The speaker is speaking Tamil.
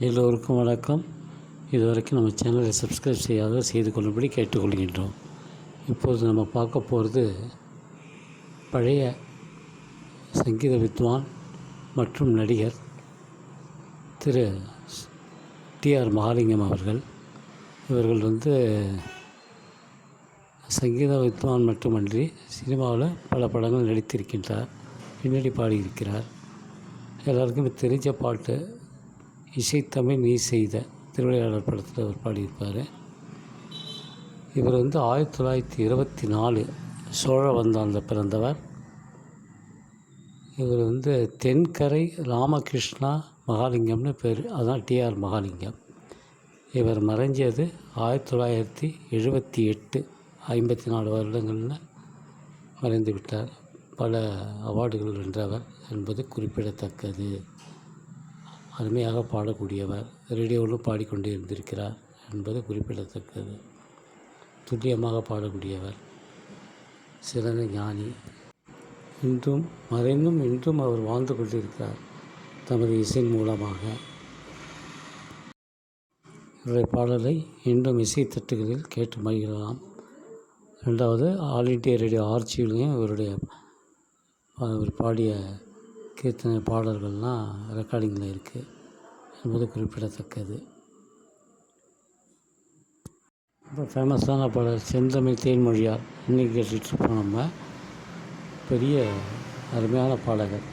எல்லோருக்கும் வணக்கம். இதுவரைக்கும் நம்ம சேனலை சப்ஸ்கிரைப் செய்து கொள்ளும்படி கேட்டுக்கொள்கின்றோம். இப்போது நம்ம பார்க்க போகிறது பழைய சங்கீத வித்வான் மற்றும் நடிகர் திரு டி.ஆர். மகாலிங்கம் அவர்கள். இவர்கள் சங்கீத வித்வான் மட்டுமன்றி சினிமாவில் பல படங்கள் நடித்திருக்கின்றார், பின்னணி பாடியிருக்கிறார். எல்லாருக்கும் தெரிஞ்ச பாட்டு இசைத்தமிழ் நீ செய்த திருவிளையாடல் படத்தில் அவர் பாடியிருப்பார். இவர் 1924 சோழவந்தானில் பிறந்தவர். இவர் தென்கரை ராமகிருஷ்ணா மகாலிங்கம்னு பேர், அதுதான் டி.ஆர். மகாலிங்கம். இவர் மறைஞ்சது 1978, 54 வருடங்களில் மறைந்து விட்டார். பல அவார்டுகள் வென்றவர் என்பது குறிப்பிடத்தக்கது. அருமையாக பாடக்கூடியவர், ரேடியோவிலும் பாடிக்கொண்டே இருந்திருக்கிறார் என்பது குறிப்பிடத்தக்கது. துல்லியமாக பாடக்கூடியவர், சிறந்த ஞானி. இன்றும் அவர் வாழ்ந்து கொண்டிருக்கிறார் தமது இசை மூலமாக. இவருடைய பாடலை இன்றும் இசை தட்டுகளில் கேட்டு மகிழலாம். ரெண்டாவது, ஆல் இண்டியா ரேடியோ ஆர்ச்சிவிலையும் அவர் பாடிய கீர்த்தனை பாடல்கள்லாம் ரெக்கார்டிங்கில் இருக்குது என்பது குறிப்பிடத்தக்கது. இப்போ ஃபேமஸான பாடல் செந்தமிழ் தேன்மொழியார் இன்றைக்கி கேட்டுட்ருப்போம். நம்ம பெரிய அருமையான பாடகர்.